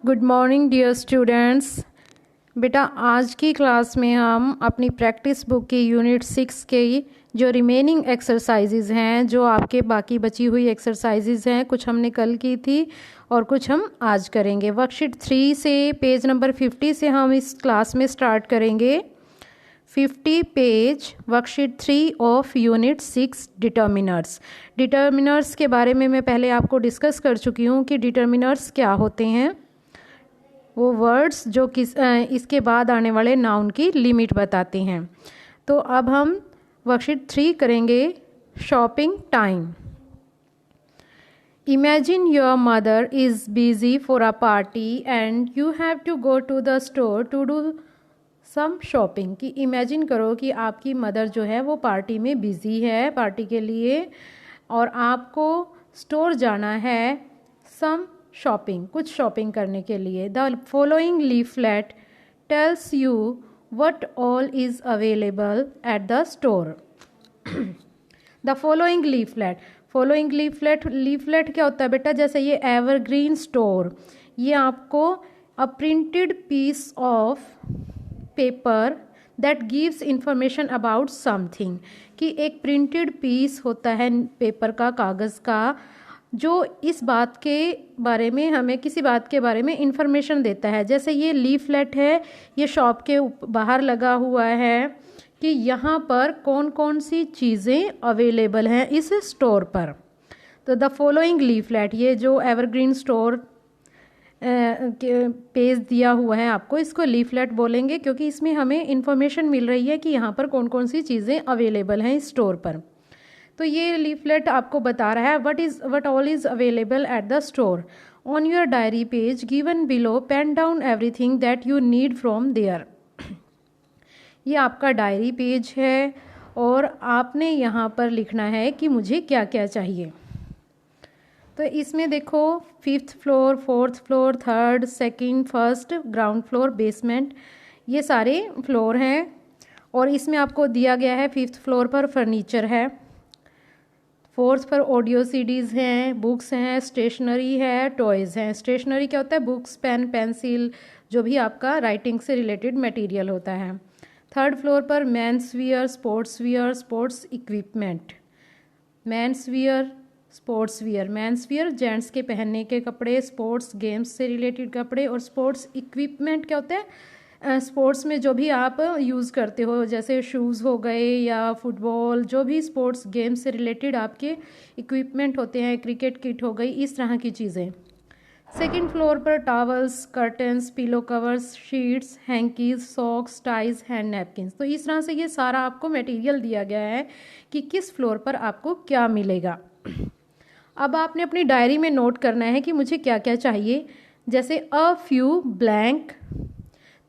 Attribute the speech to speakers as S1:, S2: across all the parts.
S1: Good morning dear students. बेटा आज की क्लास में हम अपनी प्रैक्टिस बुक की यूनिट 6 के जो रिमेनिंग एक्सरसाइजेज हैं, जो आपके बाकी बची हुई एक्सरसाइजेज हैं, कुछ हमने कल की थी और कुछ हम आज करेंगे। वर्कशीट 3 से पेज नंबर 50 से हम इस क्लास में स्टार्ट करेंगे। 50 page worksheet 3 of unit 6 determiners. Determiners के बारे में मैं पहले आपको डिस्कस कर चुकी हूँ कि डिटर्मिनर्स क्या होते हैं। वो वर्ड्स जो इसके बाद आने वाले नाउन की लिमिट बताते हैं। तो अब हम वर्कशीट 3 करेंगे। Shopping time. Imagine your mother is busy for a party and you have to go to the store to do some shopping. कि इमेजिन करो कि आपकी मदर जो है वो पार्टी में बिज़ी है, पार्टी के लिए, और आपको स्टोर जाना है सम शॉपिंग, कुछ शॉपिंग करने के लिए। The following leaflet tells you what all is available at the store. The following leaflet. Following leaflet क्या होता है बेटा? जैसे ये एवरग्रीन स्टोर, ये आपको a printed piece of paper that gives information about something. कि एक प्रिंटेड पीस होता है पेपर का, कागज़ का, जो इस बात के बारे में, हमें किसी बात के बारे में इंफॉर्मेशन देता है। जैसे ये लीफलेट है, ये शॉप के बाहर लगा हुआ है कि यहाँ पर कौन कौन सी चीज़ें अवेलेबल हैं इस स्टोर पर। तो द फॉलोइंग लीफलेट, ये जो एवरग्रीन स्टोर पेज दिया हुआ है आपको, इसको लीफलेट बोलेंगे क्योंकि इसमें हमें इंफॉर्मेशन मिल रही है कि यहाँ पर कौन कौन सी चीज़ें अवेलेबल हैं इस स्टोर पर। तो ये लीफलेट आपको बता रहा है what all is available at the store. On your diary page given below pen down everything that you need from there. ये आपका डायरी पेज है और आपने यहाँ पर लिखना है कि मुझे क्या क्या चाहिए। तो इसमें देखो 5th floor, 4th floor, 3rd, 2nd, 1st, ground floor, basement, ये सारे फ्लोर हैं। और इसमें आपको दिया गया है 5th फ्लोर पर फर्नीचर है, 4th पर ऑडियो सीडीज़ हैं, बुक्स हैं, स्टेशनरी है, टॉयज़ हैं। स्टेशनरी क्या होता है? बुक्स, पेन, पेंसिल, जो भी आपका राइटिंग से रिलेटेड मटेरियल होता है। 3rd फ्लोर पर men's wear, sports equipment. Men's wear, sports wear. Men's wear gents के पहनने के कपड़े, स्पोर्ट्स गेम्स से रिलेटेड कपड़े, और स्पोर्ट्स इक्विपमेंट क्या होता है? स्पोर्ट्स में जो भी आप यूज़ करते हो, जैसे शूज़ हो गए या फुटबॉल, जो भी स्पोर्ट्स गेम्स से रिलेटेड आपके इक्विपमेंट होते हैं, क्रिकेट किट हो गई, इस तरह की चीज़ें। 2nd फ्लोर पर towels, curtains, pillow covers, sheets, hankies, socks, ties, hand napkins. तो इस तरह से ये सारा आपको मटेरियल दिया गया है कि किस फ्लोर पर आपको क्या मिलेगा। अब आपने अपनी डायरी में नोट करना है कि मुझे क्या क्या चाहिए। जैसे अ फ्यू ब्लैंक,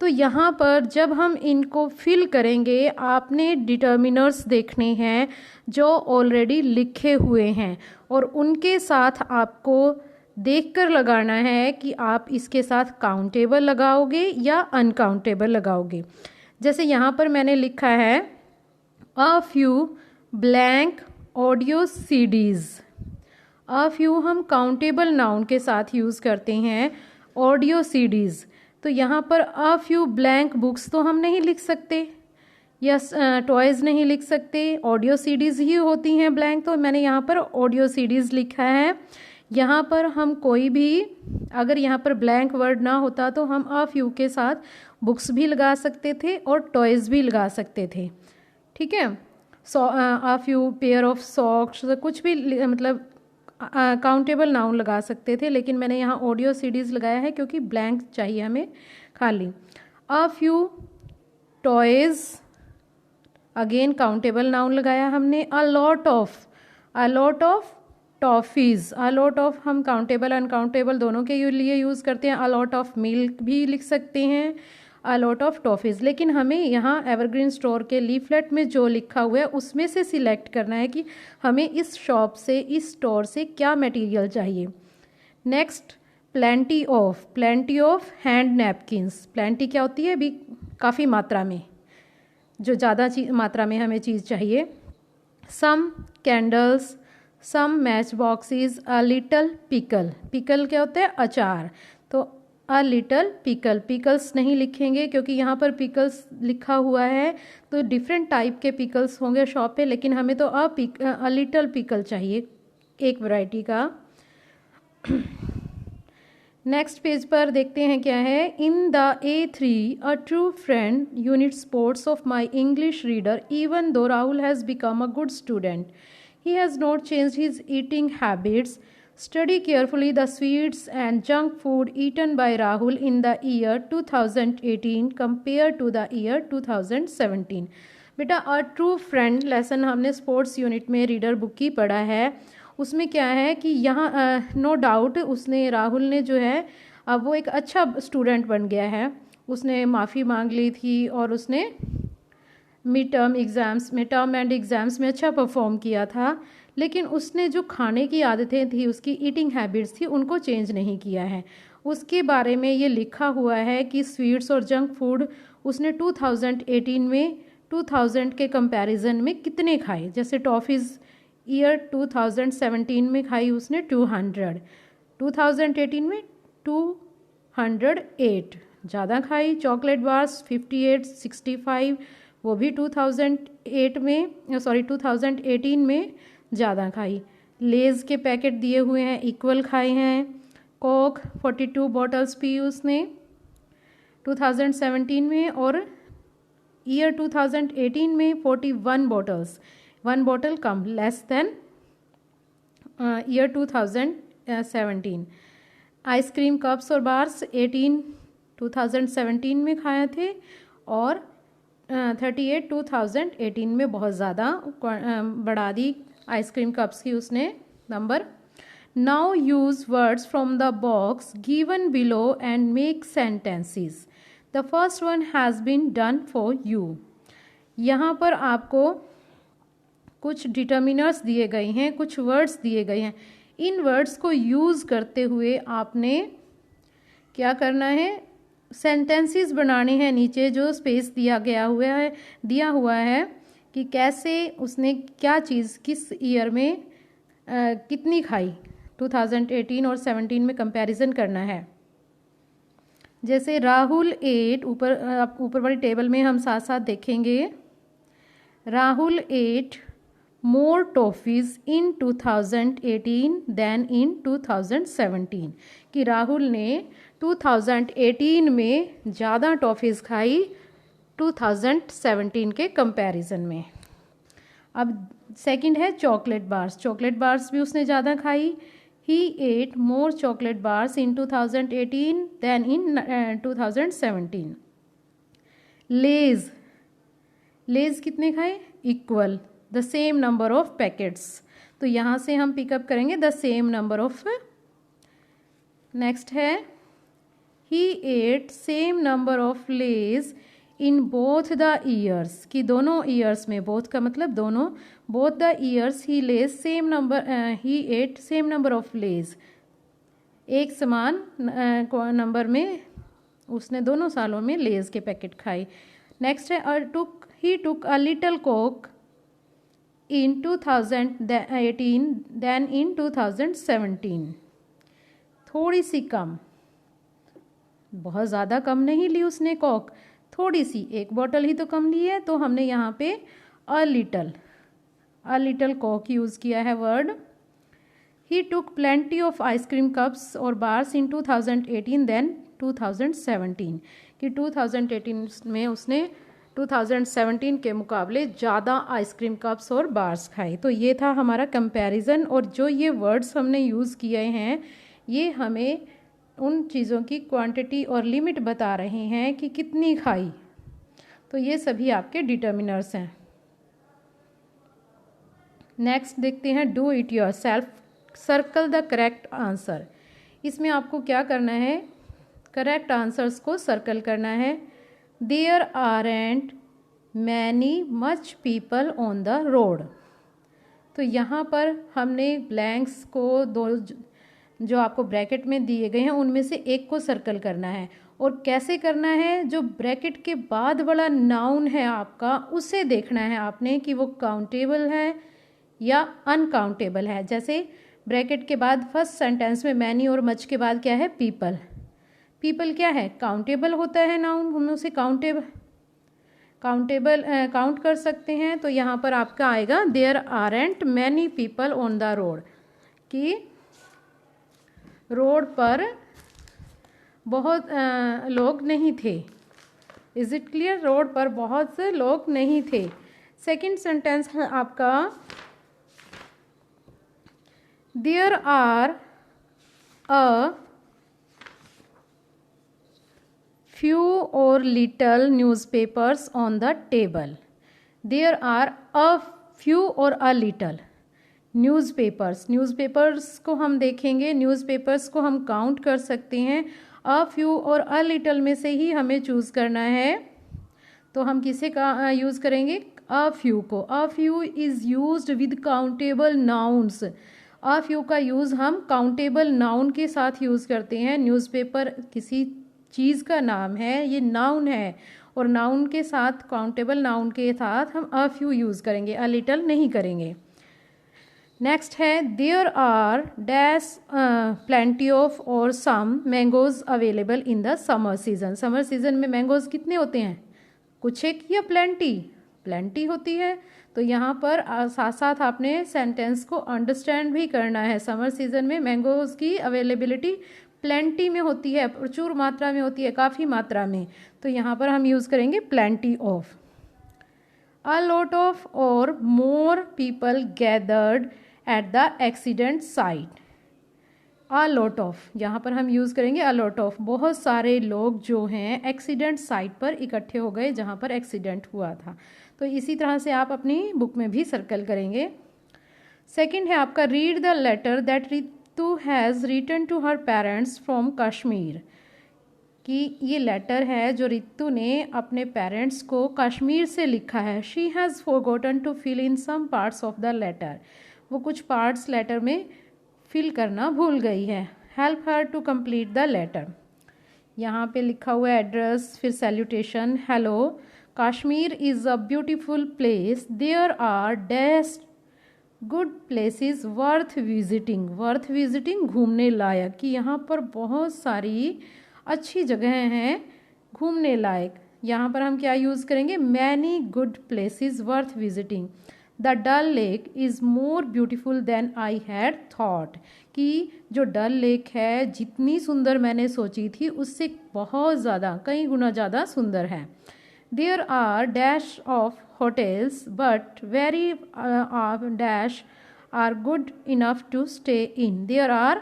S1: तो यहाँ पर जब हम इनको फिल करेंगे आपने डिटर्मिनर्स देखने हैं जो ऑलरेडी लिखे हुए हैं, और उनके साथ आपको देखकर लगाना है कि आप इसके साथ काउंटेबल लगाओगे या अनकाउंटेबल लगाओगे। जैसे यहाँ पर मैंने लिखा है a few blank audio CDs. A few हम काउंटेबल नाउन के साथ यूज़ करते हैं, ऑडियो सीडीज़। तो यहाँ पर अ फ्यू ब्लैंक बुक्स तो हम नहीं लिख सकते, या टॉयज़ नहीं लिख सकते, ऑडियो सीडीज़ ही होती हैं ब्लैंक, तो मैंने यहाँ पर ऑडियो सीडीज़ लिखा है। यहाँ पर हम कोई भी, अगर यहाँ पर ब्लैंक वर्ड ना होता तो हम अ फ्यू के साथ बुक्स भी लगा सकते थे और टॉयज़ भी लगा सकते थे। ठीक है, a few pair of socks, कुछ भी मतलब काउंटेबल नाउन लगा सकते थे, लेकिन मैंने यहाँ ऑडियो सीडीज़ लगाया है क्योंकि ब्लैंक चाहिए हमें खाली। A few toys, again countable noun लगाया हमने। अ lot of toffees. A lot of हम काउंटेबल अनकाउंटेबल दोनों के लिए यूज़ करते हैं। अ लॉट ऑफ मिल्क भी लिख सकते हैं, अ लॉट ऑफ टॉफ़ीज़। लेकिन हमें यहाँ एवरग्रीन स्टोर के लीफलेट में जो लिखा हुआ है उसमें से सिलेक्ट करना है कि हमें इस शॉप से, इस स्टोर से क्या मटेरियल चाहिए। Next, plenty of hand napkins. Plenty क्या होती है? अभी काफ़ी मात्रा में, जो ज़्यादा मात्रा में हमें चीज़ चाहिए। Some candles, some match boxes, a little pickle, pickle क्या होता है अचार, तो अ लिटल पिकल, पिकल्स नहीं लिखेंगे क्योंकि यहाँ पर पिकल्स लिखा हुआ है, तो डिफरेंट टाइप के पिकल्स होंगे शॉप पे, लेकिन हमें तो अ लिटल पिकल चाहिए, एक वैरायटी का। नेक्स्ट पेज पर देखते हैं क्या है। In the A3 a true friend unit sports of my English reader even though Rahul has become a good student he has not change his eating habits study carefully the sweets and junk food eaten by Rahul in the year 2018 compare to the year 2017। बेटा a true friend lesson हमने sports unit में reader book की पढ़ा है, उसमें क्या है कि यहाँ नो डाउट उसने राहुल ने जो है अब वो एक अच्छा स्टूडेंट बन गया है, उसने माफ़ी मांग ली थी और उसने टर्म एंड एग्ज़ाम्स में अच्छा परफॉर्म किया था, लेकिन उसने जो खाने की आदतें थी, उसकी ईटिंग हैबिट्स थी, उनको चेंज नहीं किया है। उसके बारे में ये लिखा हुआ है कि स्वीट्स और जंक फूड उसने 2018 में 2000 के कंपैरिजन में कितने खाए, जैसे टॉफ़ीज़ ईयर 2017 में खाई उसने 200, 2018 में 208 ज़्यादा खाई। चॉकलेट बार्स 58, 65 वो भी 2018 में ज़्यादा खाई। लेज़ के पैकेट दिए हुए हैं, इक्वल खाए हैं। कोक 42 बॉटल्स पी उसने 2017 में, और ईयर 2018 में 41 बॉटल्स, 1 बॉटल कम, less than year 2017। Ice cream cups और बार्स 18 2017 में खाए थे, और 38 2018 में बहुत ज़्यादा बढ़ा दी आइसक्रीम कप्स की उसने number. Now use words from the box given below and make sentences. The first one has been done for you. यहाँ पर आपको कुछ डिटर्मिनर्स दिए गए हैं, कुछ वर्ड्स दिए गए हैं, इन वर्ड्स को यूज़ करते हुए आपने क्या करना है, सेंटेंसेस बनाने हैं। नीचे जो स्पेस दिया हुआ है कि कैसे उसने क्या चीज़ किस ईयर में कितनी खाई, 2018 और 17 में कंपैरिजन करना है। जैसे राहुल एट, ऊपर वाली टेबल में हम साथ साथ देखेंगे, Rahul ate more toffees in 2018 than in 2017, कि राहुल ने 2018 में ज़्यादा टॉफ़ीज़ खाई 2017 के कंपैरिजन में। अब सेकंड है चॉकलेट बार्स, चॉकलेट बार्स भी उसने ज़्यादा खाई। He ate more chocolate bars in 2018 than in 2017। Lay's कितने खाए, equal, the same number of packets, तो यहाँ से हम पिकअप करेंगे the same number of. Next है he ate same number of Lay's in both the years, कि दोनों ईयर्स में, बोथ का मतलब दोनों, both the years he ate same number of Lay's, एक समान नंबर में उसने दोनों सालों में लेज के पैकेट खाए। नेक्स्ट है he took a little coke in 2018 than in 2017, थोड़ी सी कम, बहुत ज़्यादा कम नहीं ली उसने कोक, थोड़ी सी, एक बॉटल ही तो कम ली है, तो हमने यहाँ पे अ लिटल कोक यूज़ किया है word. He took plenty of ice cream cups और बार्स इन 2018 देन 2017, कि 2018 में उसने 2017 के मुकाबले ज़्यादा आइसक्रीम कप्स और बार्स खाए। तो ये था हमारा कंपैरिजन, और जो ये वर्ड्स हमने यूज़ किए हैं ये हमें उन चीज़ों की क्वांटिटी और लिमिट बता रहे हैं कि कितनी खाई, तो ये सभी आपके डिटर्मिनर्स हैं। नेक्स्ट देखते हैं do it yourself, circle the correct answer. इसमें आपको क्या करना है, करेक्ट आंसर्स को सर्कल करना है। There aren't many much people on the road, तो यहाँ पर हमने ब्लैंक्स को दो जो आपको ब्रैकेट में दिए गए हैं उनमें से एक को सर्कल करना है, और कैसे करना है, जो ब्रैकेट के बाद वाला नाउन है आपका उसे देखना है आपने कि वो काउंटेबल है या अनकाउंटेबल है। जैसे ब्रैकेट के बाद फर्स्ट सेंटेंस में मैनी और मच के बाद क्या है, पीपल। पीपल क्या है, काउंटेबल होता है नाउन, हम उसे काउंटेबल काउंट कर सकते हैं। तो यहाँ पर आपका आएगा there aren't many people on the road, कि रोड पर बहुत लोग नहीं थे। इज इट क्लियर, रोड पर बहुत से लोग नहीं थे। सेकंड सेंटेंस है आपका there are a few or little newspapers on the table. There are a few or a little newspapers को हम देखेंगे, न्यूज़पेपर्स को हम काउंट कर सकते हैं। अ फ्यू और अ लिटल में से ही हमें चूज़ करना है, तो हम किसे का यूज़ करेंगे, अ फ्यू को। A few is used with countable nouns. A few का यूज़ हम काउंटेबल नाउन के साथ यूज़ करते हैं। न्यूज़पेपर किसी चीज़ का नाम है, ये नाउन है, और नाउन के साथ, काउंटेबल नाउन के साथ हम अ फ्यू यूज़ करेंगे, अ लिटल नहीं करेंगे। नेक्स्ट है there are dash plenty of और some mangoes available in the summer season. Summer season में मैंगोज कितने होते हैं, कुछ एक या प्लेंटी होती है। तो यहाँ पर साथ साथ आपने सेंटेंस को अंडरस्टैंड भी करना है। समर सीजन में मैंगोज की अवेलेबिलिटी प्लेंटी में होती है, प्रचुर मात्रा में होती है, काफ़ी मात्रा में। तो यहाँ पर हम यूज़ करेंगे plenty of. A lot of और more people gathered at the accident site. A lot of, यहाँ पर हम यूज़ करेंगे अ लॉट ऑफ। बहुत सारे लोग जो हैं एक्सीडेंट साइट पर इकट्ठे हो गए जहाँ पर एक्सीडेंट हुआ था। तो इसी तरह से आप अपनी बुक में भी सर्कल करेंगे। सेकंड है आपका read the letter that Ritu has written to her parents from Kashmir, कि ये लेटर है जो रितु ने अपने पेरेंट्स को कश्मीर से लिखा है। She has forgotten to fill in some parts of the letter, वो कुछ पार्ट्स लेटर में फिल करना भूल गई है। Help her to complete the letter. यहाँ पे लिखा हुआ है एड्रेस, फिर salutation, hello Kashmir is a beautiful place, there are dash good places worth visiting. Worth visiting घूमने लायक, कि यहाँ पर बहुत सारी अच्छी जगह हैं घूमने लायक। यहाँ पर हम क्या यूज़ करेंगे, many good places worth visiting. The Dal lake is more beautiful than I had thought, कि जो डल लेक है जितनी सुंदर मैंने सोची थी उससे बहुत ज़्यादा, कई गुना ज़्यादा सुंदर है। There are dash of hotels but very dash are good enough to stay in. There are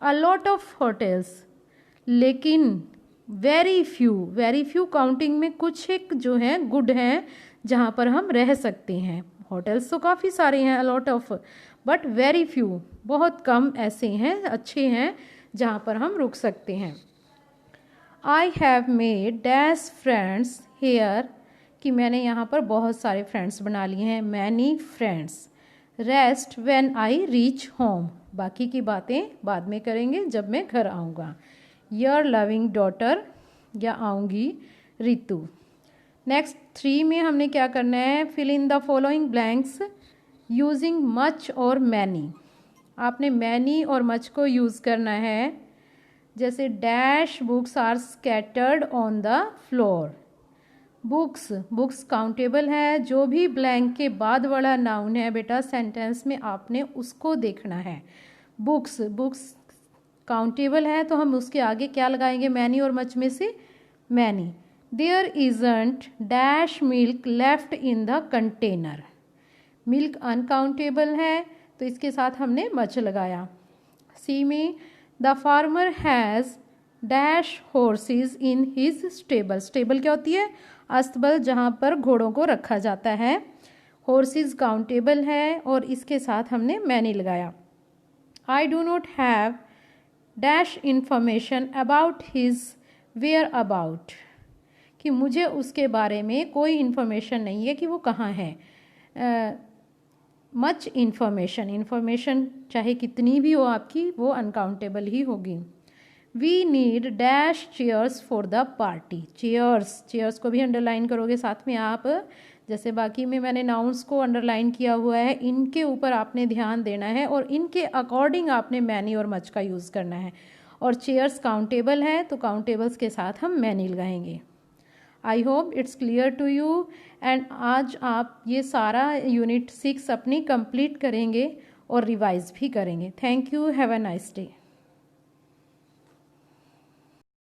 S1: a lot of hotels, लेकिन वेरी फ्यू काउंटिंग में कुछ एक जो हैं गुड हैं जहाँ पर हम रह सकते हैं। होटल्स तो काफ़ी सारे हैं, a lot of, but very few, बहुत कम ऐसे हैं अच्छे हैं जहाँ पर हम रुक सकते हैं। I have made dash friends here, कि मैंने यहाँ पर बहुत सारे फ्रेंड्स बना लिए हैं, many friends. Rest when I reach home, बाकी की बातें बाद में करेंगे जब मैं घर आऊँगा। योर लविंग डॉटर, या आऊँगी रितु। नेक्स्ट 3 में हमने क्या करना है, fill in the following blanks using much और मैनी। आपने मैनी और मच को यूज़ करना है। जैसे dash books are scattered on the floor. Books countable है, जो भी ब्लैंक के बाद वाला नाउन है बेटा सेंटेंस में आपने उसको देखना है। बुक्स काउंटेबल है तो हम उसके आगे क्या लगाएंगे, मैनी और मच में से many. There isn't dash milk left in the container. Milk uncountable है तो इसके साथ हमने मच लगाया। सी में the farmer has dash horses in his stable. Stable क्या होती है, अस्तबल जहाँ पर घोड़ों को रखा जाता है। हॉर्सेस काउंटेबल है और इसके साथ हमने मैनी लगाया। I do not have dash information about his whereabouts, कि मुझे उसके बारे में कोई इन्फॉर्मेशन नहीं है कि वो कहाँ है। मच इन्फॉर्मेशन चाहे कितनी भी हो आपकी, वो अनकाउंटेबल ही होगी। We need dash chairs for the party. Chairs को भी अंडरलाइन करोगे साथ में आप, जैसे बाकी में मैंने नाउन्स को अंडरलाइन किया हुआ है, इनके ऊपर आपने ध्यान देना है और इनके अकॉर्डिंग आपने मैनी और मच का यूज़ करना है। और चेयर्स काउंटेबल है तो काउंटेबल्स के साथ हम मैनी लगाएंगे। I hope it's clear to you. And आज आप ये सारा यूनिट 6 अपनी कंप्लीट करेंगे और रिवाइज भी करेंगे। Thank you, have a nice day.